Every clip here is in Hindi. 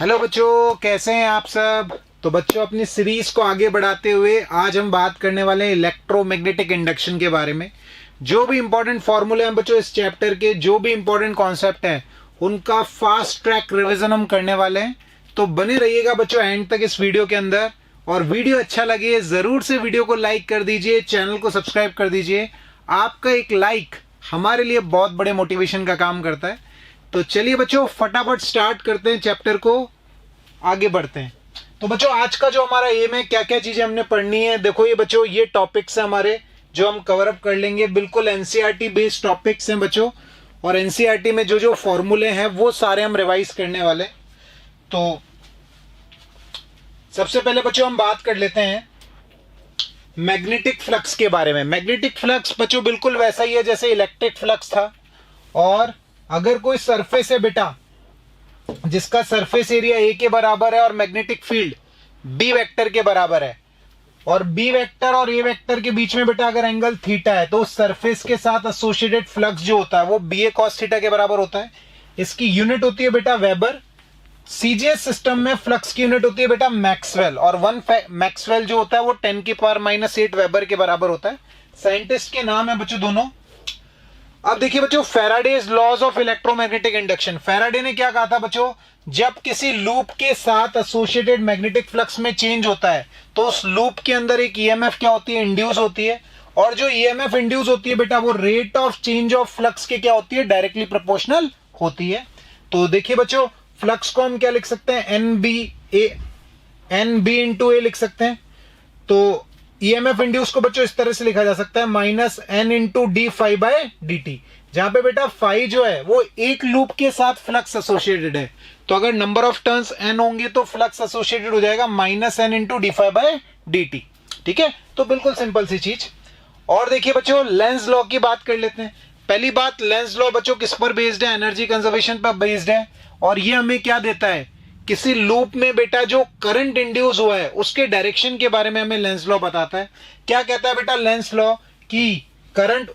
हेलो बच्चों, कैसे हैं आप सब। तो बच्चों, अपनी सीरीज को आगे बढ़ाते हुए आज हम बात करने वाले हैं इलेक्ट्रोमैग्नेटिक इंडक्शन के बारे में। जो भी इंपॉर्टेंट फॉर्मूले हैं बच्चों इस चैप्टर के, जो भी इंपॉर्टेंट कॉन्सेप्ट हैं उनका फास्ट ट्रैक रिवीजन हम करने वाले हैं। तो बने रहिएगा बच्चों एंड तक इस वीडियो के अंदर। और वीडियो अच्छा लगे जरूर से वीडियो को लाइक कर दीजिए, चैनल को सब्सक्राइब कर दीजिए। आपका एक लाइक हमारे लिए बहुत बड़े मोटिवेशन का काम करता है। तो चलिए बच्चों, फटाफट स्टार्ट करते हैं, चैप्टर को आगे बढ़ते हैं। तो बच्चों, आज का जो हमारा एम है, क्या क्या चीजें हमने पढ़नी है, देखो ये बच्चों ये टॉपिक्स हैं हमारे जो हम कवर अप कर लेंगे। बिल्कुल एनसीईआरटी बेस्ड टॉपिक्स हैं बच्चों, और एनसीईआरटी में जो जो फॉर्मूले हैं वो सारे हम रिवाइज करने वाले। तो सबसे पहले बच्चों हम बात कर लेते हैं मैग्नेटिक फ्लक्स के बारे में। मैग्नेटिक फ्लक्स बच्चों बिल्कुल वैसा ही है जैसे इलेक्ट्रिक फ्लक्स था। और अगर कोई सरफेस है बेटा जिसका सरफेस एरिया ए के बराबर है और मैग्नेटिक फील्ड बी वेक्टर के बराबर है, और बी वेक्टर और ए वेक्टर के बीच में बेटा अगर एंगल थीटा है, तो उस सरफेस के साथ एसोसिएटेड फ्लक्स जो होता है वो बी ए कॉस थीटा के बराबर होता है। इसकी यूनिट होती है बेटा वेबर। सीजीएस सिस्टम में फ्लक्स की यूनिट होती है बेटा मैक्सवेल, और वन मैक्सवेल जो होता है वो 10⁻⁻8 वेबर के बराबर होता है। साइंटिस्ट के नाम है बच्चों दोनों। अब देखिए बच्चों, Faraday's laws of electromagnetic induction. Faraday ने क्या कहा था बच्चों, जब किसी लूप के साथ एसोसिएटेड मैग्नेटिक फ्लक्स में चेंज होता है तो उस लूप के अंदर एक ईएमएफ क्या होती है, इंड्यूस होती है। और जो ईएमएफ इंड्यूस होती है बेटा वो rate of change of flux के क्या होती है, डायरेक्टली प्रोपोर्शनल होती है। तो देखिए बच्चों, फ्लक्स को हम क्या लिख सकते हैं, एन बी इंटू ए लिख सकते हैं। तो ईएमएफ इंड्यूस को बच्चों इस तरह से लिखा जा सकता है -n into D phi by D T, जहां पे बेटा फाई जो है वो एक लूप के साथ फ्लक्स एसोसिएटेड है। तो अगर नंबर ऑफ टर्न्स n होंगे तो फ्लक्स एसोसिएटेड हो जाएगा -n into D phi by D T. ठीक है, तो बिल्कुल सिंपल सी चीज। और देखिए बच्चों, लेंस लॉ की बात कर लेते हैं। पहली बात, लेंस लॉ बच्चों किस पर बेस्ड है, एनर्जी कंजर्वेशन पर बेस्ड है। और ये हमें क्या देता है, किसी लूप में बेटा जो करंट इंड्यूस हुआ है उसके डायरेक्शन के बारे में हमें लेंस लॉ बताता है। क्या कहता है बेटा लेंस लॉ, कि करंट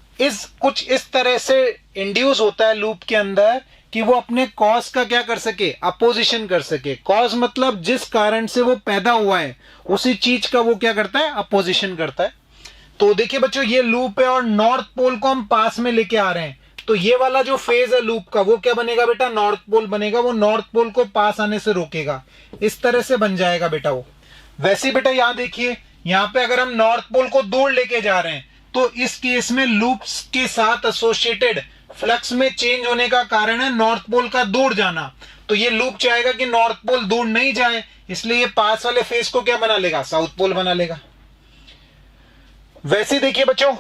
कुछ इस तरह से इंड्यूस होता है लूप के अंदर कि वो अपने कॉज का क्या कर सके, अपोजिशन कर सके। कॉज मतलब जिस कारण से वो पैदा हुआ है उसी चीज का वो क्या करता है, अपोजिशन करता है। तो देखिए बच्चों, ये लूप है और नॉर्थ पोल को हम पास में लेके आ रहे हैं, तो ये वाला जो फेज है लूप का वो क्या बनेगा बेटा, नॉर्थ पोल बनेगा। वो नॉर्थ पोल को पास आने से रोकेगा, इस तरह से बन जाएगा बेटा वो। वैसे बेटा यहां देखिए, यहां पे अगर हम नॉर्थ पोल को दूर लेके जा रहे हैं तो इस केस में लूप्स के साथ एसोसिएटेड फ्लक्स में चेंज होने का कारण है नॉर्थ पोल का दूर जाना। तो ये लूप चाहेगा कि नॉर्थ पोल दूर नहीं जाए, इसलिए ये पास वाले फेज को क्या बना लेगा, साउथ पोल बना लेगा। वैसे देखिए बच्चों,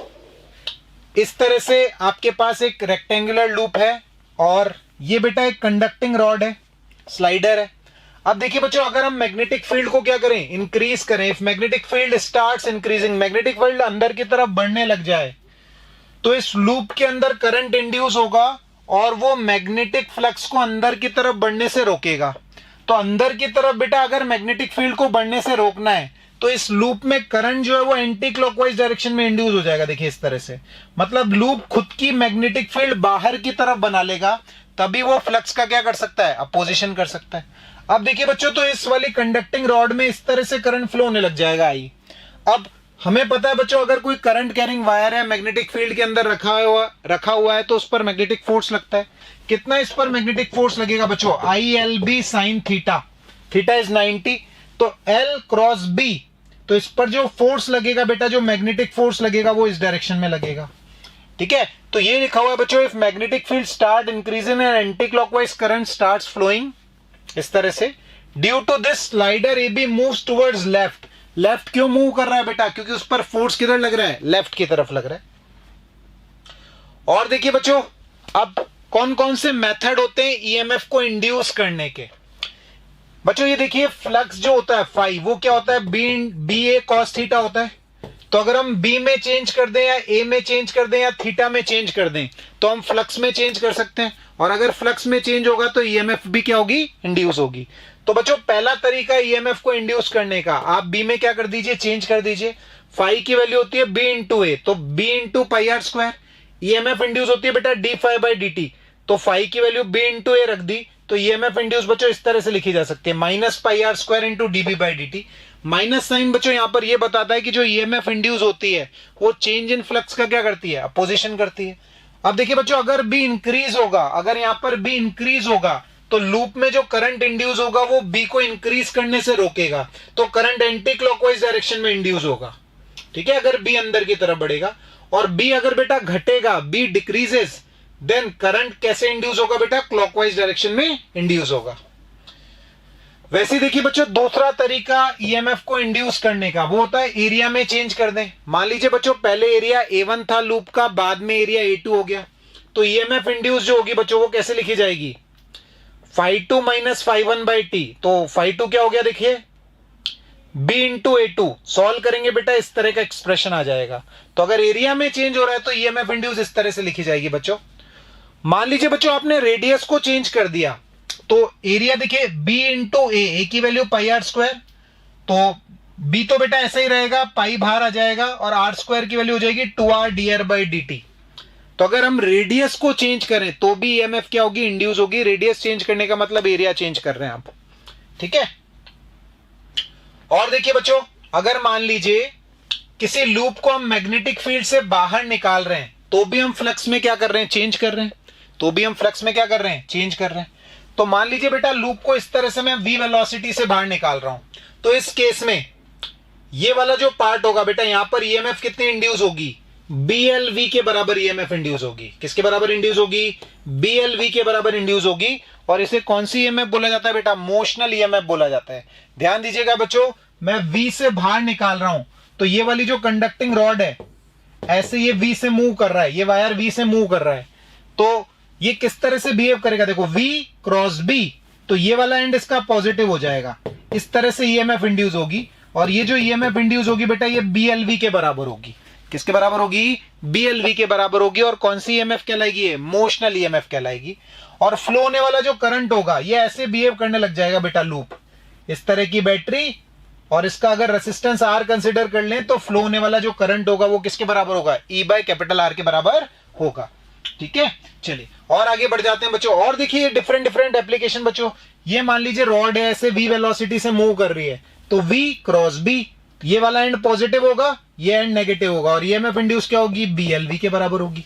इस तरह से आपके पास एक रेक्टेंगुलर लूप है और ये बेटा एक कंडक्टिंग रॉड है, स्लाइडर है। अब देखिए बच्चों, अगर हम मैग्नेटिक फील्ड को क्या करें, इंक्रीज करें, if magnetic field starts increasing, magnetic field अंदर की तरफ बढ़ने लग जाए, तो इस लूप के अंदर करंट इंड्यूस होगा और वो मैग्नेटिक फ्लक्स को अंदर की तरफ बढ़ने से रोकेगा। तो अंदर की तरफ बेटा अगर मैग्नेटिक फील्ड को बढ़ने से रोकना है तो इस लूप में करंट जो है वो एंटी क्लॉकवाइज डायरेक्शन में इंड्यूस हो जाएगा। देखिए इस तरह से, मतलब लूप खुद की मैग्नेटिक फील्ड बाहर की तरफ बना लेगा, तभी वो फ्लक्स का क्या कर सकता है, अपोजिशन कर सकता है। अब देखिए बच्चों, तो इस वाली कंडक्टिंग रॉड में इस तरह से करंट फ्लो होने लग जाएगा। आई अब हमें पता है बच्चों, अगर कोई करंट कैरिंग वायर है मैग्नेटिक फील्ड के अंदर रखा हुआ है तो उस पर मैग्नेटिक फोर्स लगता है। कितना इस पर मैग्नेटिक फोर्स लगेगा बच्चों, ILB sin theta, theta is 90, तो L क्रॉस B, तो इस पर जो फोर्स लगेगा बेटा, जो मैग्नेटिक फोर्स लगेगा वो इस डायरेक्शन में लगेगा। ठीक है, तो ये लिखा हुआ है बच्चों, if magnetic field start increasing and anti clockwise current starts flowing, इस तरह से। Due to this slider AB moves towards left. Left क्यों मूव कर रहा है बेटा, क्योंकि उस पर फोर्स किधर लग रहा है, लेफ्ट की तरफ लग रहा है। और देखिए बच्चों, अब कौन कौन से मेथड होते हैं ईएमएफ को इंड्यूस करने के। बच्चों ये देखिए, फ्लक्स जो होता है फाई, वो क्या होता है, बी ए कॉस थीटा होता है। तो अगर हम बी में चेंज कर दें या ए में चेंज कर दें या थीटा में चेंज कर दें तो हम फ्लक्स में चेंज कर सकते हैं। और अगर फ्लक्स में चेंज होगा तो ईएमएफ भी क्या होगी, इंड्यूस होगी। तो बच्चों पहला तरीका ईएमएफ को इंड्यूस करने का, आप बी में क्या कर दीजिए, चेंज कर दीजिए। फाई की वैल्यू होती है बी इंटू ए, तो B into pi R square. EMF induce होती है बेटा D phi by D T, तो फाई की वैल्यू बी इंटू ए रख दी, तो ईएमएफ इंड्यूस बच्चों इस तरह से लिखी जा सकती है, minus pi R square into DB by D T. Minus sign बच्चों यहां पर यह बताता है कि जो ईएमएफ इंड्यूस होती है वो चेंज इन फ्लक्स का क्या करती है, अपोजिशन करती है। अब देखिए बच्चों, अगर बी इंक्रीज होगा, अगर यहां पर बी इंक्रीज होगा तो लूप में जो करंट इंड्यूस होगा वो बी को इंक्रीज करने से रोकेगा, तो करंट एंटी क्लॉकवाइज डायरेक्शन में इंड्यूस होगा। ठीक है, अगर बी अंदर की तरफ बढ़ेगा। और बी अगर बेटा घटेगा, बी डिक्रीजेस, देन करंट कैसे इंड्यूस होगा बेटा, क्लॉकवाइज डायरेक्शन में इंड्यूस होगा। वैसे देखिए बच्चों, दूसरा तरीका ईएमएफ को इंड्यूस करने का वो होता है एरिया में चेंज कर दें। मान लीजिए बच्चों, पहले एरिया A1 था लूप का, बाद में एरिया A2 हो गया, तो ईएमएफ इंड्यूस जो होगी बच्चों वो कैसे लिखी जाएगी, φ2 माइनस φ1/t। तो φ2 क्या हो गया देखिए, b इंटू A2। सॉल्व करेंगे बेटा, इस तरह का एक्सप्रेशन आ जाएगा। तो अगर एरिया में चेंज हो रहा है तो ईएमएफ इंड्यूस इस तरह से लिखी जाएगी बच्चों। मान लीजिए बच्चों, आपने रेडियस को चेंज कर दिया, तो एरिया देखिए b इंटू ए की वैल्यू पाई आर स्क्वायर, तो b तो बेटा ऐसा ही रहेगा, पाई बाहर आ जाएगा और आर स्क्वायर की वैल्यू हो जाएगी 2r dr बाई dt। तो अगर हम रेडियस को चेंज करें तो भी ईएमएफ क्या होगी, इंड्यूस होगी। रेडियस चेंज करने का मतलब एरिया चेंज कर रहे हैं आप। ठीक है, और देखिए बच्चों, अगर मान लीजिए किसी लूप को हम मैग्नेटिक फील्ड से बाहर निकाल रहे हैं तो भी हम फ्लक्स में क्या कर रहे हैं, चेंज कर रहे हैं। तो भी हम फ्लक्स में क्या कर रहे हैं, चेंज कर रहे हैं। तो मान लीजिए बेटा, लूप को इस तरह से मैं v वेलोसिटी से बाहर निकाल रहा हूं, तो इस केस में ये वाला जो पार्ट होगा बेटा, यहां पर ईएमएफ कितनी इंड्यूस होगी, BLV के बराबर ईएमएफ इंड्यूस होगी। किसके बराबर इंड्यूस होगी, BLV के बराबर इंड्यूस होगी। और इसे कौन सी ईएमएफ बोला जाता है बेटा, मोशनल ईएमएफ बोला जाता है। ध्यान दीजिएगा बच्चों, मैं V से बाहर निकाल रहा हूं, तो ये वाली जो कंडक्टिंग रॉड है ऐसे ये V से मूव कर रहा है, ये वायर V से मूव कर रहा है, तो ये किस तरह से बिहेव करेगा, देखो V क्रॉस B, तो ये वाला एंड इसका पॉजिटिव हो जाएगा। इस तरह से ईएमएफ इंड्यूस होगी, और ये जो ईएमएफ इंड्यूस होगी बेटा, ये BLV के बराबर होगी। किसके बराबर होगी, BLV के बराबर होगी। और कौन सी ईएमएफ कहलाएगी, मोशनल ईएमएफ कहलाएगी। और फ्लो होने वाला जो करंट होगा ये ऐसे बिहेव करने लग जाएगा बेटा, लूप इस तरह की बैटरी, और इसका अगर रेसिस्टेंस R कंसिडर कर लें तो फ्लो होने वाला जो करंट होगा वो किसके बराबर होगा, E/R के बराबर होगा। ठीक है, चलिए और आगे बढ़ जाते हैं बच्चों। और देखिए डिफरेंट एप्लीकेशन बच्चों, ये मान लीजिए रॉड है ऐसे v वेलोसिटी से मूव कर रही है, तो v क्रॉस b, ये वाला एंड पॉजिटिव होगा, ये एंड नेगेटिव होगा, और ईएमएफ इंड्यूस क्या होगी, BLV के बराबर होगी।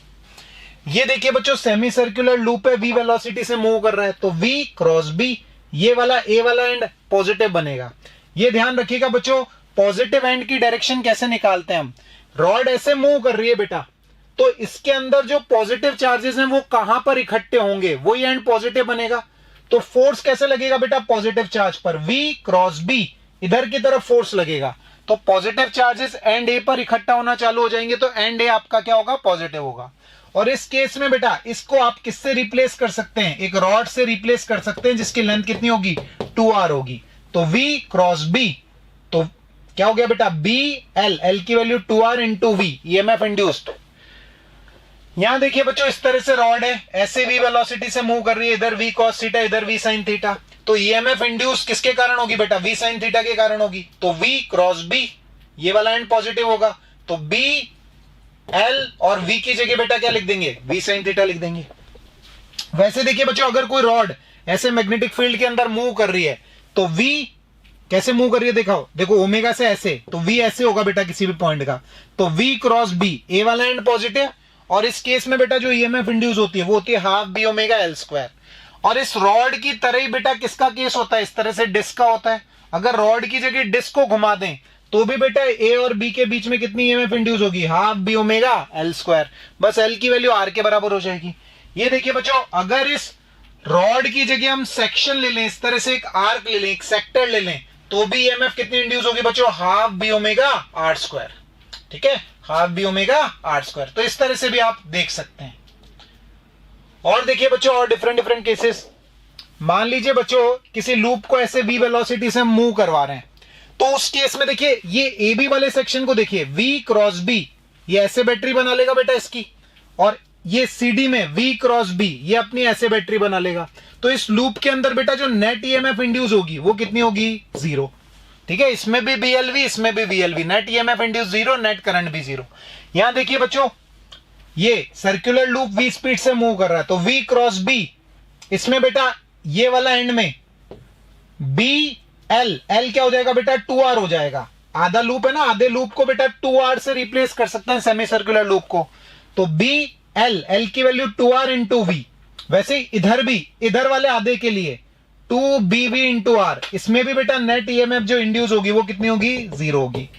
ये देखिए बच्चों, सेमी सर्कुलर लूप है, v वेलोसिटी से मूव कर रहा है, तो v क्रॉस b, ये वाला a वाला एंड पॉजिटिव बनेगा। ये ध्यान रखिएगा बच्चों, पॉजिटिव एंड की डायरेक्शन कैसे निकालते हैं हम, रॉड ऐसे मूव कर रही है बेटा, तो इसके अंदर जो पॉजिटिव चार्जेस हैं वो कहां पर इकट्ठे होंगे, वो ये एंड पॉजिटिव बनेगा। तो फोर्स कैसे लगेगा बेटा, पॉजिटिव चार्ज पर, V क्रॉस B, इधर की तरफ फोर्स लगेगा, तो पॉजिटिव चार्जेस एंड ए पर इकट्ठा होना चालू हो जाएंगे, तो एंड ए आपका क्या होगा, पॉजिटिव होगा। और इस केस में बेटा इसको आप किससे रिप्लेस कर सकते हैं, एक रॉड से रिप्लेस कर सकते हैं जिसकी लेंथ कितनी होगी, 2r होगी। तो V क्रॉस B, तो क्या हो गया बेटा, BL की value 2r into V, EMF induced. यहां देखिए बच्चों, इस तरह से रॉड है ऐसे v वेलोसिटी से मूव कर रही है, इधर v cos थीटा, इधर v sin थीटा, तो ईएमएफ इंड्यूस किसके कारण होगी बेटा, v sin थीटा के कारण होगी। तो v क्रॉस b, ये वाला एंड पॉजिटिव होगा, तो b l और v की जगह बेटा क्या लिख देंगे, v sin थीटा लिख देंगे। वैसे देखिए बच्चों, अगर कोई रॉड ऐसे मैग्नेटिक फील्ड के अंदर मूव कर रही है, तो v कैसे मूव कर रही है, देखो ओमेगा से ऐसे, तो v ऐसे होगा बेटा किसी भी पॉइंट का, तो v क्रॉस b, a वाला एंड पॉजिटिव, और इस केस में बेटा जो ईएमएफ इंड्यूस होती है वो होती है half b omega l square. और इस रॉड की तरह ही बेटा किसका केस होता है, इस तरह से डिस्क का होता है। अगर रॉड की जगह डिस्क को घुमा दें तो भी बेटा a और b के बीच में कितनी ईएमएफ इंड्यूस होगी, half b omega l square, बस l की वैल्यू r के बराबर हो जाएगी। ये देखिए बच्चों, अगर इस रॉड की जगह हम सेक्शन ले लें, इस तरह से एक आर्क ले लें, एक सेक्टर ले लें, तो भी ईएमएफ कितनी इंड्यूस होगी बच्चों, half b omega r square. ठीक है, half b omega r square. तो इस तरह से भी आप देख सकते हैं। और देखिए बच्चों, और डिफरेंट केसेस, मान लीजिए बच्चों किसी लूप को ऐसे v वेलोसिटी से मूव करवा रहे हैं, तो उस केस में देखिए ये AB वाले सेक्शन को देखिए, V क्रॉस B, ये ऐसे बैटरी बना लेगा बेटा इसकी, और ये CD में V क्रॉस B, ये अपनी ऐसे बैटरी बना लेगा। तो इस लूप के अंदर बेटा जो नेट ईएमएफ इंड्यूस होगी वो कितनी होगी, 0। ठीक है, इसमें भी BLV, इसमें भी BLV, net EMF induce 0, net current भी 0। यहां देखिए बच्चों, ये सर्कुलर लूप V स्पीड से मूव कर रहा है, तो V क्रॉस B, इसमें बेटा ये वाला एंड में बी एल, एल क्या हो जाएगा बेटा 2R हो जाएगा। आधा लूप है ना, आधे लूप को बेटा 2R से रिप्लेस कर सकते हैं सेमी सर्कुलर लूप को। तो बी एल, एल की वैल्यू 2R इंटू वी। वैसे इधर भी, इधर वाले आधे के लिए 2BV इंटू आर, इसमें भी बेटा नेट ईएमएफ जो इंड्यूस होगी वो कितनी होगी, 0 होगी।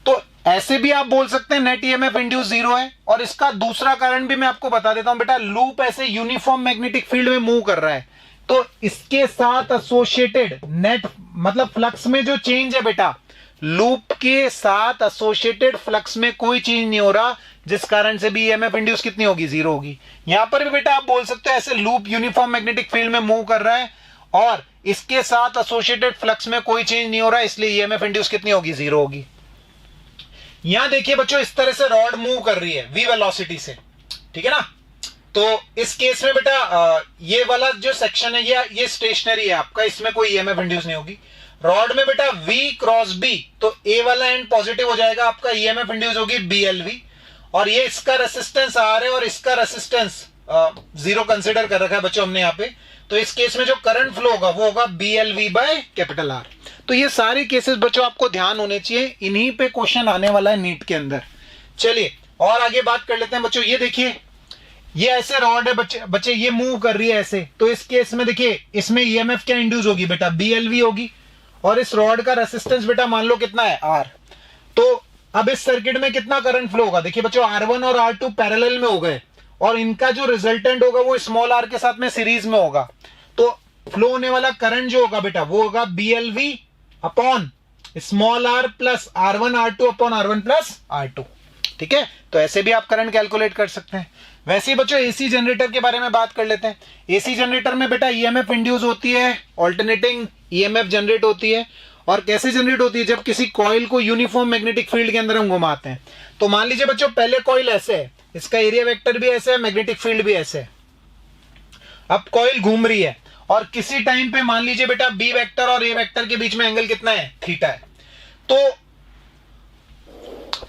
तो ऐसे भी आप बोल सकते हैं नेट ईएमएफ इंड्यूस 0 है। और इसका दूसरा कारण भी मैं आपको बता देता हूं बेटा, लूप ऐसे यूनिफॉर्म मैग्नेटिक फील्ड में मूव कर रहा है, तो इसके साथ एसोसिएटेड नेट मतलब फ्लक्स में जो चेंज है बेटा, लूप के साथ एसोसिएटेड फ्लक्स में कोई चेंज नहीं हो रहा, जिस कारण से भी ईएमएफ इंड्यूस कितनी होगी, 0 होगी। यहां पर भी बेटा आप बोल सकते हो ऐसे लूप यूनिफॉर्म मैग्नेटिक फील्ड में मूव कर रहा है और इसके साथ एसोसिएटेड फ्लक्स में कोई चेंज नहीं हो रहा है, इसलिए ईएमएफ इंड्यूस कितनी होगी, 0 होगी। यहां देखिए बच्चों, इस तरह से रॉड मूव कर रही है v वेलोसिटी से, ठीक है ना। तो इस केस में बेटा ये वाला जो सेक्शन है ये स्टेशनरी है आपका, इसमें कोई ईएमएफ इंड्यूस नहीं होगी। रॉड में बेटा v क्रॉस b, तो a वाला एंड पॉजिटिव हो जाएगा, आपका ईएमएफ इंड्यूस होगी BLV। और ये इसका रेसिस्टेंस R है और इसका रेसिस्टेंस 0 कंसिडर कर रखा है बच्चों हमने यहाँ पे। तो इस केस में जो करंट फ्लो होगा वो होगा BLV बाय कैपिटल R। तो ये सारे केसेस बच्चों आपको ध्यान होने चाहिए, इन्हीं पे क्वेश्चन आने वाला है नीट के अंदर। चलिए और आगे बात कर लेते हैं बच्चों। ये देखिए, ये ऐसे रॉड है बच्चे ये मूव कर रही है ऐसे, तो इस केस में देखिए इसमें ईएमएफ क्या इंड्यूस होगी बेटा, BLV होगी। और इस रॉड का रेसिस्टेंस बेटा मान लो कितना है, R। तो अब इस सर्किट में कितना करंट फ्लो होगा, देखिए बच्चों R1 और R2 पैरेलल में हो गए और इनका जो रिजल्टेंट होगा वो स्मॉल r के साथ में सीरीज में होगा। तो फ्लो होने वाला करंट जो होगा बेटा वो होगा BLV upon small r plus R1 R2 upon R1 plus R2, ठीक है। तो ऐसे भी आप करंट कैलकुलेट कर सकते हैं। वैसे ही बच्चों एसी जनरेटर के बारे में बात कर लेते हैं। एसी जनरेटर में बेटा ईएमएफ इंड्यूस होती है, ऑल्टरनेटिंग ईएमएफ जनरेट होती है। और कैसे जनरेट होती है, जब किसी कॉइल को यूनिफॉर्म मैग्नेटिक फील्ड के अंदर हम घुमाते हैं। तो मान लीजिए बच्चों पहले कॉइल ऐसे है, इसका एरिया वेक्टर भी ऐसे है, मैग्नेटिक फील्ड भी ऐसे है। अब कॉइल घूम रही है और किसी टाइम पे मान लीजिए बेटा बी वेक्टर और ए वेक्टर के बीच में एंगल कितना है, थीटा है। तो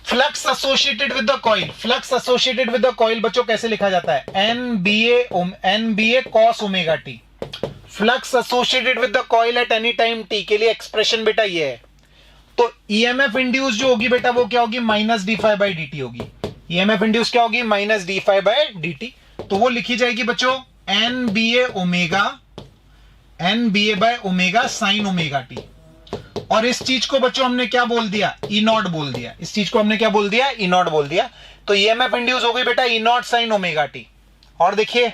flux associated with the coil, flux associated with the coil बच्चों कैसे लिखा जाता है, NBA cos omega T. Flux associated with the coil at any time t के लिए एक्सप्रेशन बेटा ये है। तो ईएमएफ इंड्यूस जो होगी बेटा वो क्या होगी, माइनस d∅dt होगी। ईएमएफ इंड्यूस क्या होगी, माइनस d∅dt। तो वो लिखी जाएगी बच्चों NBA by omega sine omega T. और इस चीज को बच्चों हमने क्या बोल दिया, ई नॉट बोल दिया। इस चीज को हमने क्या बोल दिया, ई नॉट बोल दिया। तो ईएमएफ इंड्यूस हो गई बेटा ई नॉट साइन ओमेगा टी। और देखिए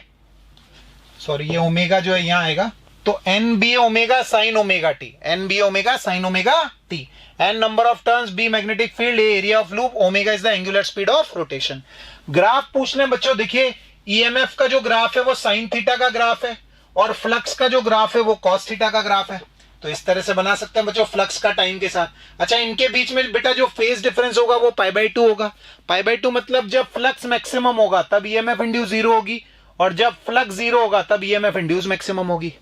सॉरी ये ओमेगा जो है यहां आएगा, तो NBA omega sine omega T, NBA omega sine omega T. N number of turns, B magnetic field, A area of loop, omega is the angular speed of rotation. Graph पूछ लें बच्चों, देखिए ईएमएफ का जो ग्राफ है वो साइन थीटा का ग्राफ है और फ्लक्स का जो ग्राफ है वो कॉस थीटा का ग्राफ है। तो इस तरह से बना सकते हैं बच्चों फ्लक्स का टाइम के साथ। अच्छा इनके बीच में बेटा जो फेज डिफरेंस होगा वो π/2 होगा। π/2 मतलब जब फ्लक्स मैक्सिमम होगा तब ईएमएफ इंड्यूस 0 होगी और जब फ्लक्स 0 होगा तब ईएमएफ इंड्यूस मैक्सिमम होगी,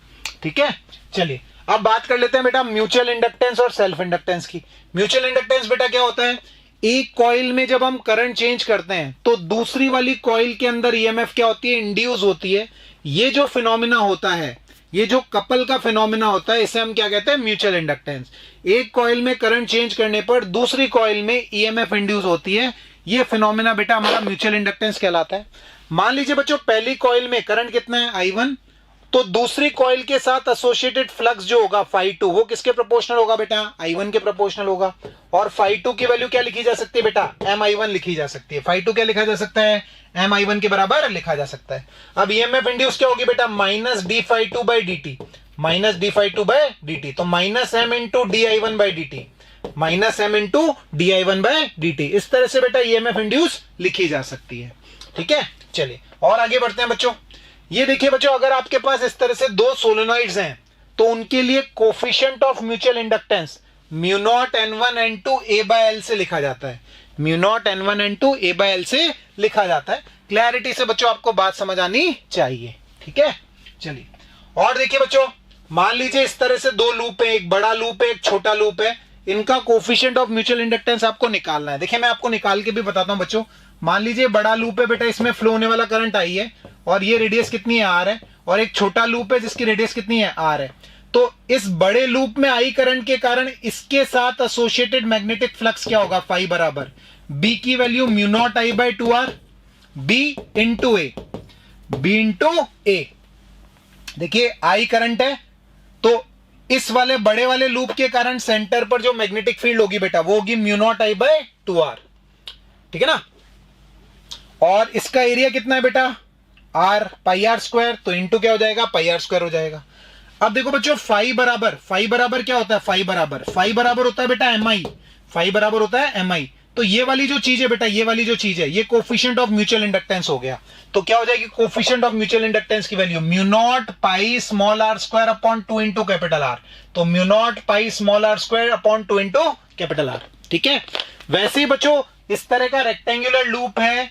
ठीक है। चलिए अब बात कर लेते हैं बेटा म्यूचुअल इंडक्टेंस और सेल्फ इंडक्टेंस की। म्यूचुअल इंडक्टेंस बेटा क्या होता है, एक कॉइल में जब हम करंट चेंज करते हैं तो दूसरी वाली कॉइल के अंदर ईएमएफ क्या होती है, इंड्यूस होती है। ये जो फिनोमिना होता है, ये जो कपल का फिनोमिना होता है, इसे हम क्या कहते हैं, म्यूचुअल इंडक्टेंस। एक कॉइल में करंट चेंज करने पर दूसरी कॉइल में ईएमएफ इंड्यूस होती है, ये फिनोमिना बेटा हमारा म्यूचुअल इंडक्टेंस कहलाता है। मान लीजिए बच्चों पहली कॉइल में करंट कितना है, I1, तो दूसरी कॉइल के साथ एसोसिएटेड फ्लक्स जो होगा φ2 वो किसके प्रोपोर्शनल होगा बेटा, I1 के प्रोपोर्शनल होगा। और φ2 की वैल्यू क्या लिखी जा सकती है बेटा, Mi1 लिखी जा सकती है। φ2 क्या लिखा जा सकता है, Mi1 के बराबर लिखा जा सकता है। अब ईएमएफ इंड्यूस क्या होगी बेटा, माइनस d∅2/dt, माइनस d∅2/dt, तो minus m into di1/dt, minus m into di1/dt। इस तरह से बेटा ईएमएफ इंड्यूस लिखी जा सकती है, ठीक है। चलिए और आगे बढ़ते हैं बच्चों। ये देखिए बच्चों, अगर आपके पास इस तरह से दो सोलेनॉइड्स हैं तो उनके लिए coefficient of mutual inductance mu naught n1 n2 a/l से लिखा जाता है। Mu naught n1 n2 a/l से लिखा जाता है। क्लैरिटी से बच्चों आपको बात समझ आनी चाहिए, ठीक है। चलिए और देखिए बच्चों, मान लीजिए इस तरह से दो लूप है, एक बड़ा लूप है एक छोटा लूप है, इनका कोफिशिएंट ऑफ म्यूचुअल इंडक्टेंस आपको निकालना है। देखिए मैं आपको निकाल के भी बताता हूं बच्चों। मान लीजिए बड़ा लूप है बेटा, इसमें फ्लो होने वाला करंट आई है और ये रेडियस कितनी है, R है, और एक छोटा लूप है जिसकी रेडियस कितनी है, आर है। तो इस बड़े लूप में आई करंट के कारण इसके साथ एसोसिएटेड मैग्नेटिक फ्लक्स क्या होगा, फाई बराबर बी की value mu not I bye 2r, B into A, B into ए। देखिए आई करंट है, तो इस वाले बड़े वाले लूप के कारण सेंटर पर जो मैग्नेटिक फील्ड होगी बेटा वो होगी mu not I bye 2r, ठीक है ना। और इसका एरिया कितना है बेटा, r पाई आर स्क्वायर, तो इंटू क्या हो जाएगा, पाई आर स्क्वायर हो जाएगा। अब देखो बच्चों फाई बराबर क्या होता है, फाई बराबर होता है बेटा एम आई, फाई बराबर होता है एम आई। तो ये वाली जो चीज है बेटा, ये वाली जो चीज है ये कोफिशिएंट ऑफ म्यूचुअल इंडक्टेंस हो गया। तो क्या हो जाएगी कोफिशिएंट ऑफ म्यूचुअल इंडक्टेंस की value mu naught pi small are square upon 2 into capital r. तो mu naught pi small are square upon 2 into capital r, ठीक है। वैसे ही बच्चों इस तरह का रेक्टेंगुलर लूप है,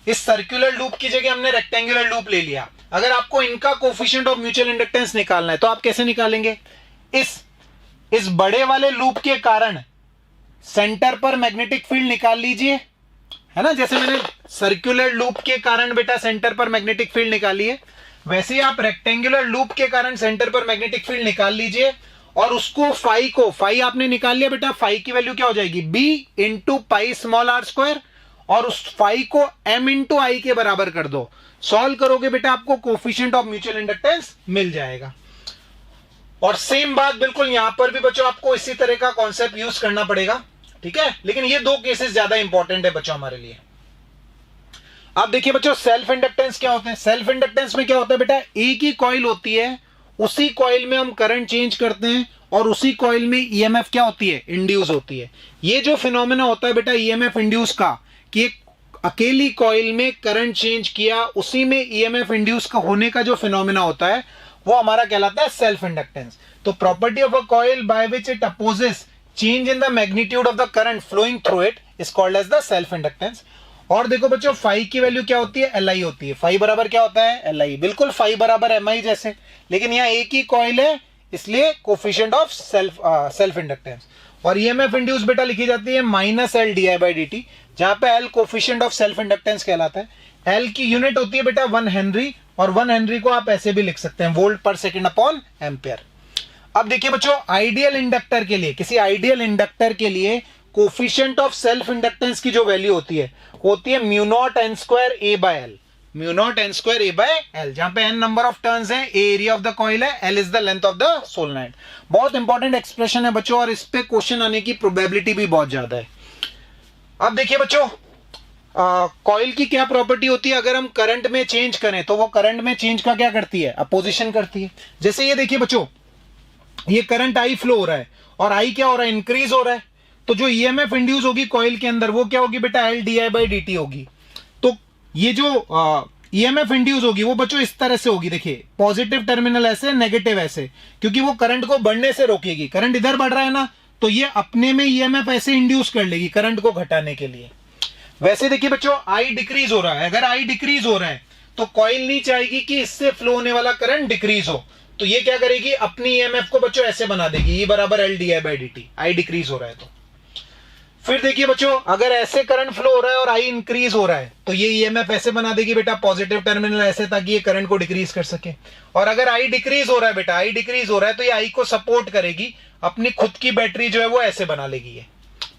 इस सर्कुलर लूप की जगह हमने रेक्टेंगुलर लूप ले लिया। अगर आपको इनका कोफिशिएंट ऑफ म्यूचुअल इंडक्टेंस निकालना है तो आप कैसे निकालेंगे, इस बड़े वाले लूप के कारण सेंटर पर मैग्नेटिक फील्ड निकाल लीजिए, है ना। जैसे मैंने सर्कुलर लूप के कारण बेटा सेंटर पर मैग्नेटिक फील्ड निकाली है, वैसे ही आप रेक्टेंगुलर लूप के कारण सेंटर पर मैग्नेटिक फील्ड निकाल लीजिए। और उसको फाई आपने निकाल लिया बेटा, फाई की वैल्यू क्या हो जाएगी, B into pi small are square, और उस फाई को एम इंटू आई के बराबर कर दो। सॉल्व करोगे बेटा आपको कोफिशिएंट ऑफ म्यूचुअल इंडक्टेंस मिल जाएगा। और सेम बात बिल्कुल यहां पर भी बच्चों आपको इसी तरह का कॉन्सेप्ट यूज करना पड़ेगा, ठीक है। लेकिन ये दो केसेस ज्यादा इंपॉर्टेंट है बच्चों हमारे लिए। अब देखिए बच्चों सेल्फ इंडक्टेंस क्या होते हैं। सेल्फ इंडक्टेंस में क्या होता है बेटा, एक ही कॉइल होती है, उसी कॉइल में हम करंट चेंज करते हैं और उसी कॉइल में ईएमएफ क्या होती है, इंड्यूस होती है। ये जो फिनोमेना होता है बेटा ईएमएफ इंड्यूस का, कि एक अकेली कॉइल में करंट चेंज किया, उसी में ईएमएफ इंड्यूस का होने का जो फिनोमेना होता है वो हमारा कहलाता है सेल्फ इंडक्टेंस। तो property of a coil by which it opposes change in the magnitude of the current flowing through it is called as the self inductance. और देखो बच्चों फाई की वैल्यू क्या होती है, एल आई होती है। फाई बराबर क्या होता है, एल आई, बिल्कुल फाई बराबर एम आई जैसे, लेकिन यहाँ एक ही कॉइल है इसलिए कोफिशिएंट ऑफ सेल्फ इंडक्टेंस। और ईएमएफ इंड्यूस बेटा लिखी जाती है minus L D I by D T, जहां पे L coefficient of self inductance कहलाता है। एल की यूनिट होती है बेटा 1 हेनरी, और 1 हेनरी को आप ऐसे भी लिख सकते हैं वोल्ट पर सेकेंड अपॉन एम्पियर। अब देखिए बच्चों आइडियल इंडक्टर के लिए, किसी आइडियल इंडक्टर के लिए कोफिशिएंट ऑफ सेल्फ इंडक्टेंस की जो वैल्यू होती है वो होती है mu not an square A by L, mu not an square A by L, जहां पे एन नंबर ऑफ टर्न्स है, ए एरिया ऑफ द कॉइल है, L is the length of the solenoid. बहुत इंपॉर्टेंट एक्सप्रेशन है बच्चों, और इस पे क्वेश्चन आने की प्रोबेबिलिटी भी बहुत ज्यादा है। अब देखिए बच्चों कॉइल की क्या प्रॉपर्टी होती है, अगर हम करंट में चेंज करें तो वो करंट में चेंज का क्या करती है, अपोजिशन करती है। जैसे ये देखिए बच्चों ये करंट आई फ्लो हो रहा है और आई क्या हो रहा है, इंक्रीज हो रहा है, तो जो ईएमएफ इंड्यूस होगी कॉइल के अंदर वो क्या होगी बेटा, L D I by D T होगी। तो ये जो ईएमएफ इंड्यूस होगी वो बच्चों इस तरह से होगी, देखिए पॉजिटिव टर्मिनल ऐसे, नेगेटिव ऐसे, क्योंकि वो करंट को बढ़ने से रोकेगी। करंट इधर बढ़ रहा है ना, तो ये अपने में ईएमएफ ऐसे इंड्यूस कर लेगी करंट को घटाने के लिए। वैसे देखिए बच्चों आई डिक्रीज हो रहा है, अगर आई डिक्रीज हो रहा है तो कॉइल नहीं चाहेगी कि इससे फ्लो होने वाला करंट डिक्रीज हो, तो ये क्या करेगी, अपनी ईएमएफ को बच्चों ऐसे बना देगी, ई बराबर L D I by D T, I decrease हो रहा है तो। फिर देखिए बच्चों अगर ऐसे करंट फ्लो हो रहा है और आई इंक्रीज हो रहा है तो ये ईएमएफ ऐसे बना देगी बेटा, पॉजिटिव टर्मिनल ऐसे, ताकि ये करंट को डिक्रीज कर सके। और अगर आई डिक्रीज हो रहा है बेटा, आई डिक्रीज हो रहा है तो ये आई को सपोर्ट करेगी, अपनी खुद की बैटरी जो है वो ऐसे बना लेगी ये,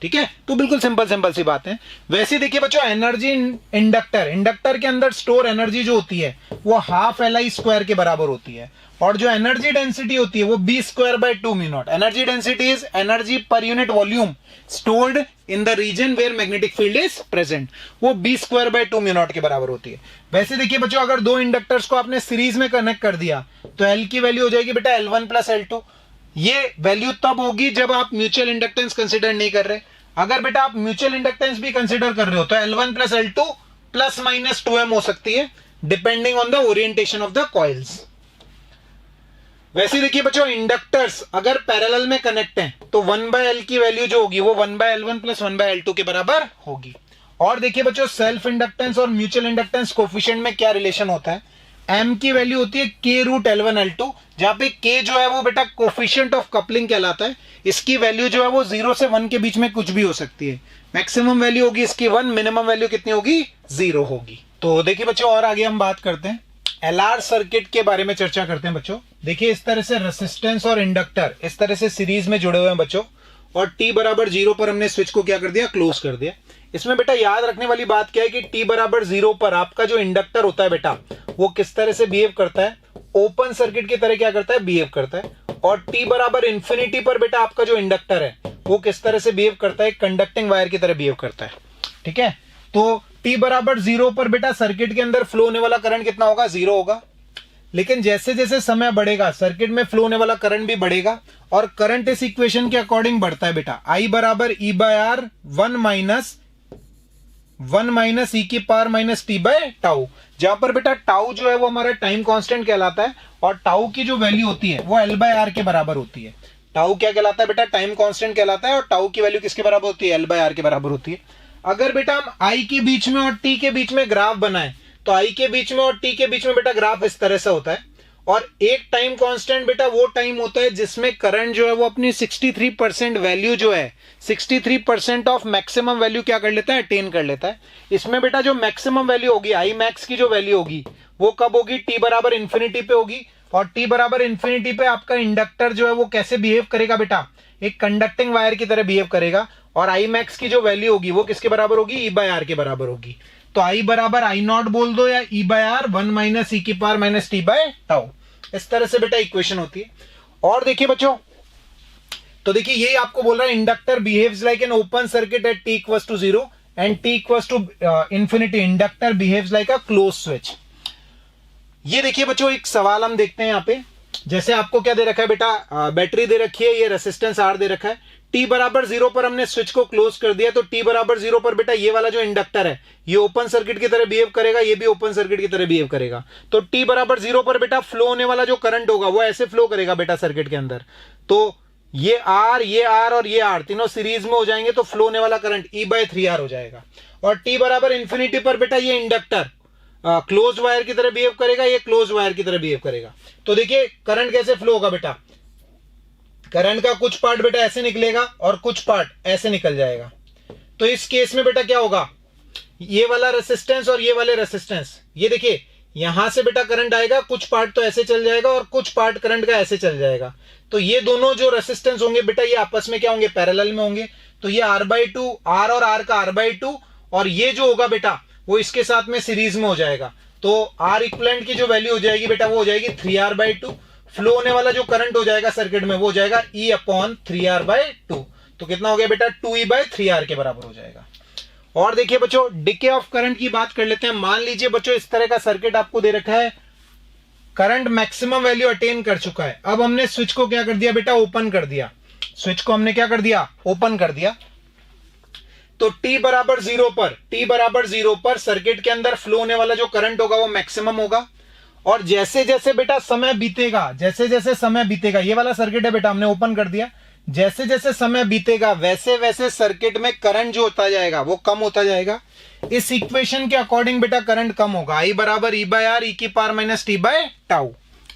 ठीक है। तो बिल्कुल सिंपल सी बात है। वैसे देखिए बच्चों एनर्जी इंडक्टर के अंदर स्टोर एनर्जी जो होती है वो हाफ एल आई स्क्वायर के बराबर होती है, और जो एनर्जी डेंसिटी होती है वो b square by 2 mu naught. Energy density is energy per unit volume stored in the region where magnetic field is present, वो b square by 2 mu naught के बराबर होती है। वैसे देखिए बच्चों अगर दो इंडक्टर्स को आपने सीरीज में कनेक्ट कर दिया तो एल की वैल्यू हो जाएगी बेटा L1 प्लस L2। ये वैल्यू तब होगी जब आप म्यूचुअल इंडक्टेंस कंसिडर नहीं कर रहे। अगर बेटा आप म्यूचुअल इंडक्टेंस भी कंसिडर कर रहे हो तो L1 plus L2 plus minus 2m हो सकती है, depending on the orientation of the coils. वैसे देखिए बच्चों इंडक्टर्स अगर पैरेलल में कनेक्ट हैं तो 1/L की वैल्यू जो होगी वो 1/L1 प्लस 1/L2 के बराबर होगी। और देखिए बच्चों सेल्फ इंडक्टेंस और म्यूचुअल इंडक्टेंस कोफिशिएंट में क्या रिलेशन होता है, m की वैल्यू होती है k रूट L1 L2, जहां पे k जो है वो बेटा कोफिशिएंट ऑफ कपलिंग कहलाता है। इसकी वैल्यू जो है वो 0 से 1 के बीच में कुछ भी हो सकती है। मैक्सिमम वैल्यू होगी इसकी 1, मिनिमम वैल्यू कितनी होगी, 0 होगी। तो देखिए बच्चों और आगे हम बात करते हैं। एलआर सर्किट के बारे में चर्चा करते हैं बच्चों। देखिए इस तरह से रेसिस्टेंस और इंडक्टर इस तरह से सीरीज में जुड़े हुए हैं बच्चों, और t बराबर 0 पर हमने स्विच को क्या कर दिया, क्लोज कर दिया। इसमें बेटा याद रखने वाली बात क्या है कि t बराबर 0 पर आपका जो इंडक्टर होता है बेटा वो किस तरह से बिहेव करता है, ओपन सर्किट की तरह क्या करता है, बिहेव करता है। और t बराबर इंफिनिटी पर बेटा आपका जो इंडक्टर है वो किस तरह से बिहेव करता है, कंडक्टिंग वायर की तरह बिहेव करता है। ठीक है, तो t बराबर 0 पर बेटा सर्किट के अंदर फ्लो होने वाला करंट कितना होगा, 0 होगा। लेकिन जैसे जैसे समय बढ़ेगा सर्किट में फ्लो होने वाला करंट भी बढ़ेगा, और करंट इस इक्वेशन के अकॉर्डिंग बढ़ता है बेटा। I बराबर E by R 1 minus e की power minus T by tau, जहां पर बेटा टाउ जो है वो हमारा टाइम कांस्टेंट कहलाता है, और टाउ की जो वैल्यू होती है वो L बाय आर के बराबर होती है। टाउ क्या कहलाता है बेटा, टाइम कांस्टेंट कहलाता है, और टाउ की वैल्यू किसके बराबर होती है, L बाय आर के बराबर होती है। अगर बेटा हम I के बीच में और T के बीच में ग्राफ बनाएं तो I के बीच में और T के बीच में बेटा ग्राफ इस तरह से होता है, और एक टाइम कांस्टेंट बेटा वो टाइम होता है जिसमें करंट जो है वो अपनी 63% वैल्यू जो है 63% ऑफ मैक्सिमम वैल्यू क्या कर लेता है, अटेन कर लेता है। इसमें बेटा जो मैक्सिमम वैल्यू होगी आई मैक्स की जो वैल्यू होगी वो कब होगी, t बराबर इंफिनिटी पे होगी। और t बराबर इंफिनिटी पे आपका इंडक्टर जो है वो कैसे बिहेव करेगा बेटा, एक कंडक्टिंग वायर की तरह बिहेव करेगा, और आई मैक्स की जो वैल्यू होगी वो किसके बराबर होगी, E बाय आर के बराबर होगी। तो I बराबर आई नॉट बोल दो या E by R 1 minus e की power minus T by tau, इस तरह से बेटा इक्वेशन होती है। और देखिए बच्चों, तो देखिए यही आपको बोल रहा है inductor behaves like an open circuit at t equals to 0 and t equals to infinity, inductor behaves like a close switch. ये देखिए बच्चों एक सवाल हम देखते हैं यहाँ पे, जैसे आपको क्या दे रखा है बेटा, बैटरी दे रखी है, ये रेसिस्टेंस R दे रखा है, t बराबर 0 पर हमने स्विच को क्लोज कर दिया, तो t बराबर 0 पर बेटा ये वाला जो इंडक्टर है ये ओपन सर्किट की तरह बिहेव करेगा, ये भी ओपन सर्किट की तरह बिहेव करेगा। तो t बराबर 0 पर बेटा फ्लो होने वाला जो करंट होगा वो ऐसे फ्लो करेगा बेटा सर्किट के अंदर, तो ये R और ये R तीनों सीरीज में हो जाएंगे, तो फ्लो होने वाला करंट E बाय 3R हो जाएगा। और t बराबर इंफिनिटी पर बेटा ये इंडक्टर क्लोज वायर की तरह बिहेव करेगा, ये क्लोज वायर की तरह बिहेव करेगा। तो देखिए करंट कैसे फ्लो होगा बेटा, करंट का कुछ पार्ट बेटा ऐसे निकलेगा और कुछ पार्ट ऐसे निकल जाएगा। तो इस केस में बेटा क्या होगा, ये वाला रेसिस्टेंस और ये वाले रेसिस्टेंस, ये देखिए यहां से बेटा करंट आएगा, कुछ पार्ट तो ऐसे चल जाएगा और कुछ पार्ट करंट का ऐसे चल जाएगा। तो ये दोनों जो रेसिस्टेंस होंगे बेटा ये आपस में क्या होंगे, पैरेलल में होंगे। तो ये R/2, R और R का R/2, और ये जो होगा बेटा वो इसके साथ में सीरीज में हो जाएगा। तो R इक्विवेलेंट की जो वैल्यू हो जाएगी बेटा वो हो जाएगी 3R/2। फ्लो होने वाला जो करंट हो जाएगा सर्किट में वो हो जाएगा E/3R/2। तो कितना हो गया बेटा, 2E/3R के बराबर हो जाएगा। और देखिए बच्चों डिके ऑफ करंट की बात कर लेते हैं। मान लीजिए बच्चों इस तरह का सर्किट आपको दे रखा है, करंट मैक्सिमम वैल्यू अटेन कर चुका है। अब हमने स्विच को क्या कर दिया बेटा, ओपन कर दिया। स्विच को हमने क्या कर दिया, ओपन कर दिया। तो t बराबर 0 पर सर्किट के अंदर फ्लो होने वाला जो करंट होगा वो मैक्सिमम होगा। और जैसे जैसे बेटा समय बीतेगा, जैसे जैसे समय बीतेगा, ये वाला सर्किट है बेटा हमने ओपन कर दिया, जैसे जैसे समय बीतेगा वैसे वैसे सर्किट में करंट जो होता जाएगा वो कम होता जाएगा। इस इक्वेशन के अकॉर्डिंग बेटा करंट कम होगा, I बराबर E बाय आर, e की power minus T by tau.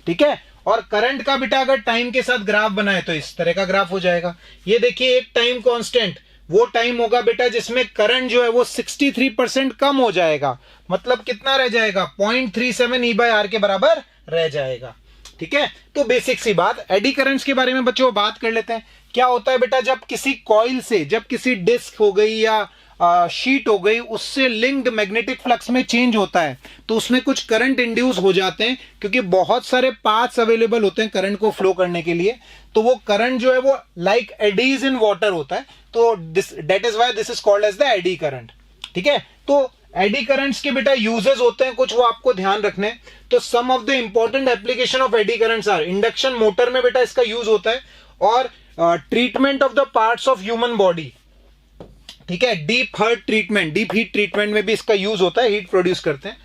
ठीक है, और करंट का बेटा अगर टाइम के साथ ग्राफ बनाए तो इस तरह का ग्राफ हो जाएगा। ये देखिए एक टाइम कांस्टेंट वो टाइम होगा बेटा जिसमें करंट जो है वो 63% कम हो जाएगा, मतलब कितना रह जाएगा, 0.37 E बाय आर के बराबर रह जाएगा। ठीक है, तो बेसिक सी बात, एडी करंट्स के बारे में बच्चों बात कर लेते हैं। क्या होता है बेटा, जब किसी कॉइल से, जब किसी डिस्क हो गई या शीट हो गई, उससे लिंक्ड मैग्नेटिक फ्लक्स में चेंज होता है तो उसमें कुछ करंट इंड्यूस हो जाते हैं, क्योंकि बहुत सारे पाथ्स अवेलेबल होते हैं करंट को फ्लो करने के लिए। तो वो करंट जो है वो लाइक एडीज इन वाटर होता है, तो that is why this is called as the eddy current. ठीक है, तो एडी करंट्स के बेटा यूजेस होते हैं कुछ, वो आपको ध्यान रखने। तो some of the important application of eddy currents are, induction motor में बेटा इसका यूज होता है, और treatment of the parts of human body. ठीक है, डीप हीट ट्रीटमेंट में भी इसका यूज होता है, हीट प्रोड्यूस करते हैं।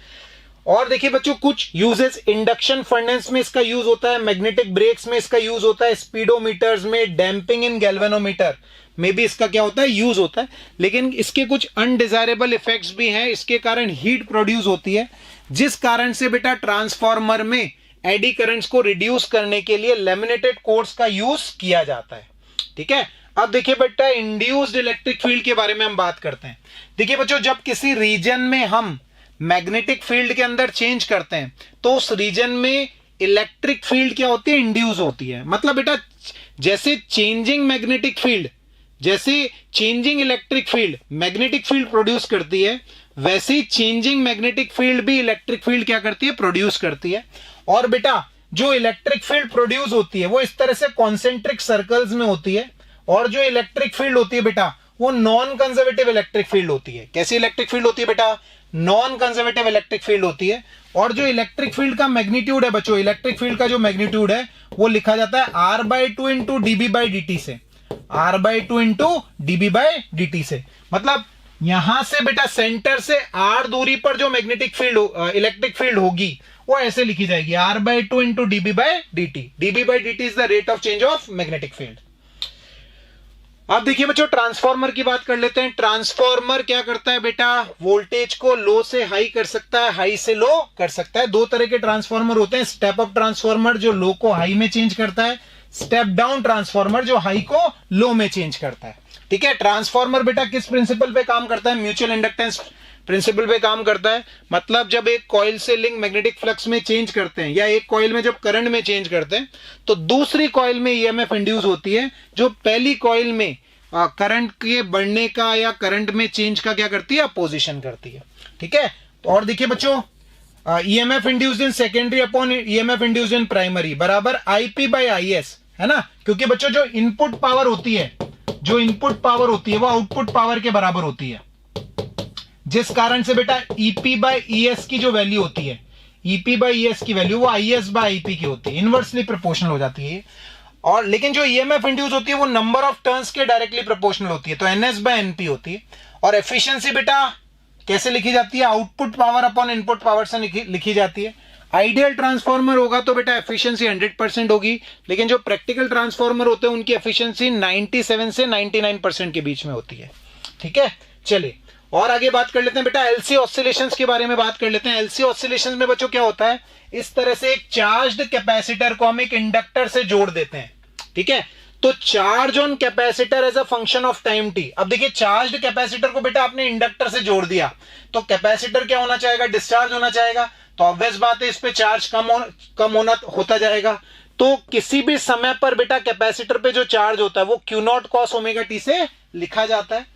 और देखिए बच्चों कुछ यूजेस, इंडक्शन फर्नेस में इसका यूज होता है, मैग्नेटिक ब्रेक्स में इसका यूज होता है, स्पीडोमीटर्स में, डैम्पिंग इन गैल्वेनोमीटर में भी इसका क्या होता है, यूज होता है। लेकिन इसके कुछ अनडिजायरेबल इफेक्ट्स भी हैं, इसके कारण हीट प्रोड्यूस होती है, जिस कारण से बेटा ट्रांसफार्मर में एडी करंट्स को रिड्यूस करने के लिए लैमिनेटेड कोर्स का यूज किया जाता है। ठीक है, अब देखिए बेटा इंड्यूस्ड इलेक्ट्रिक फील्ड के बारे में हम बात करते हैं। देखिए बच्चों, जब किसी रीजन में हम मैग्नेटिक फील्ड के अंदर चेंज करते हैं तो उस रीजन में इलेक्ट्रिक फील्ड क्या होती है, इंड्यूस होती है। मतलब बेटा जैसे चेंजिंग मैग्नेटिक फील्ड, जैसे changing electric field magnetic field produce करती है, वैसे ही चेंजिंग मैग्नेटिक फील्ड भी इलेक्ट्रिक फील्ड क्या करती है, प्रोड्यूस करती है। और बेटा जो इलेक्ट्रिक फील्ड प्रोड्यूस होती है वो इस तरह से कॉन्सेंट्रिक सर्कल्स में होती है, और जो इलेक्ट्रिक फील्ड होती है बेटा वो नॉन कंजर्वेटिव इलेक्ट्रिक फील्ड होती है। कैसी इलेक्ट्रिक फील्ड होती है बेटा, नॉन कंजर्वेटिव इलेक्ट्रिक फील्ड होती है। और जो इलेक्ट्रिक फील्ड का मैग्नीट्यूड है बच्चों, इलेक्ट्रिक फील्ड का जो मैग्नीट्यूड है वो लिखा जाता है r/2 इंटू dB/dt से, r/2 इंटू dB/dt से। मतलब यहां से बेटा सेंटर से r दूरी पर जो मैग्नेटिक फील्ड इलेक्ट्रिक फील्ड होगी वो ऐसे लिखी जाएगी, r/2 into dB/dt। dB/dt is the rate of change of magnetic field. अब देखिए बच्चों ट्रांसफार्मर की बात कर लेते हैं। ट्रांसफार्मर क्या करता है बेटा, वोल्टेज को लो से हाई कर सकता है, हाई से लो कर सकता है। दो तरह के ट्रांसफार्मर होते हैं, स्टेप अप ट्रांसफार्मर जो लो को हाई में चेंज करता है, स्टेप डाउन ट्रांसफार्मर जो हाई को लो में चेंज करता है। ठीक है, ट्रांसफार्मर बेटा किस प्रिंसिपल पे काम करता है, म्यूचुअल इंडक्टेंस प्रिंसिपल पे काम करता है। मतलब जब एक कॉइल से लिंक मैग्नेटिक फ्लक्स में चेंज करते हैं या एक कॉइल में जब करंट में चेंज करते हैं तो दूसरी कॉइल में ईएमएफ इंड्यूस होती है जो पहली कॉइल में करंट के बढ़ने का या करंट में चेंज का क्या करती है, अपोजिशन करती है। ठीक है, और देखिए बच्चों EMF induced in secondary upon EMF induced in primary बराबर IP/IS है ना, क्योंकि बच्चों जो इनपुट पावर होती है, जो इनपुट पावर होती है वो आउटपुट पावर के बराबर होती है, जिस कारण से बेटा EP/ES की जो वैल्यू होती है, EP/ES की वैल्यू वो IS/IP की होती है, इनवर्सली प्रोपोर्शनल हो जाती है। और लेकिन जो ईएमएफ इंड्यूस होती है वो नंबर ऑफ टर्न्स के डायरेक्टली प्रोपोर्शनल होती है, तो NS/NP होती है। और एफिशिएंसी बेटा कैसे लिखी जाती है, output power upon input power से लिखी जाती है। आइडियल ट्रांसफार्मर होगा तो बेटा एफिशिएंसी 100% होगी, लेकिन जो प्रैक्टिकल ट्रांसफार्मर होते हैं उनकी एफिशिएंसी 97 से 99% के बीच में होती है। ठीक है, चलिए और आगे बात कर लेते हैं बेटा एलसी ऑसिलेशंस के बारे में बात कर लेते हैं। एलसी ऑसिलेशंस में बच्चों क्या होता है, इस तरह से एक चार्ज्ड कैपेसिटर को हम एक इंडक्टर से जोड़ देते हैं। ठीक है, तो charge on capacitor as a function of time T. अब देखिए चार्ज्ड कैपेसिटर को बेटा आपने इंडक्टर से जोड़ दिया तो कैपेसिटर क्या होना चाहेगा, डिस्चार्ज होना चाहेगा, तो ऑब्वियस बात है इस पे चार्ज कम होना होता जाएगा। तो किसी भी समय पर बेटा कैपेसिटर पे जो चार्ज होता है वो Q0 cos ωt से लिखा जाता है,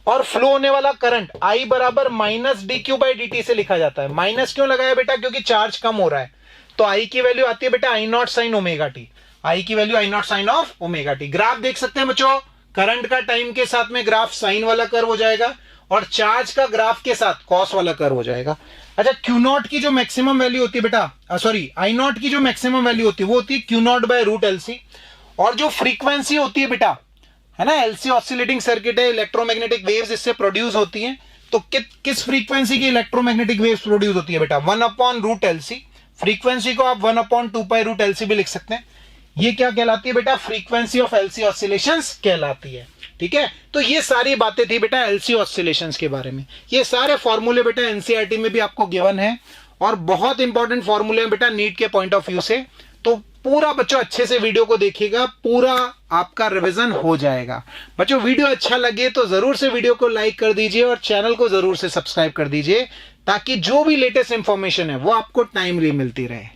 और फ्लो होने वाला करंट I बराबर -dQ/dt से लिखा जाता है। माइनस क्यों लगाया बेटा, क्योंकि चार्ज कम हो रहा है, तो I की वैल्यू आती है बेटा I0 sin ωt, I की value I0 sin of ωt। Graph देख सकते हैं बच्चों, करंट का टाइम के साथ में ग्राफ साइन वाला कर्व हो जाएगा और चार्ज का ग्राफ के साथ कॉस वाला कर्व हो जाएगा। अच्छा, Q0 की जो मैक्सिमम वैल्यू होती है बेटा, सॉरी I0 की जो मैक्सिमम वैल्यू होती है वो होती है Q0/√LC, और जो फ्रीक्वेंसी होती है बेटा है ना, एलसी ऑसिलेटिंग सर्किट है, इलेक्ट्रोमैग्नेटिक वेव्स इससे प्रोड्यूस होती हैं। तो किस फ्रीक्वेंसी की इलेक्ट्रोमैग्नेटिक वेव्स प्रोड्यूस होती है बेटा, 1/√LC। फ्रीक्वेंसी को आप 1/2π√LC भी लिख सकते हैं। ये क्या कहलाती है बेटा, फ्रीक्वेंसी ऑफ एलसी ऑसिलेशंस कहलाती है। ठीक है, तो ये सारी बातें थी बेटा एलसी ऑसिलेशंस के बारे में। ये सारे फॉर्मूले बेटा एनसीईआरटी में भी आपको गिवन है, और बहुत इंपॉर्टेंट फॉर्मूले हैं बेटा नीट के पॉइंट ऑफ व्यू से। तो पूरा बच्चों अच्छे से वीडियो को देखिएगा, पूरा आपका रिवीजन हो जाएगा। बच्चों वीडियो अच्छा लगे तो जरूर से वीडियो को लाइक कर दीजिए और चैनल को जरूर से सब्सक्राइब कर दीजिए, ताकि जो भी लेटेस्ट इंफॉर्मेशन है वो आपको टाइमली मिलती रहे।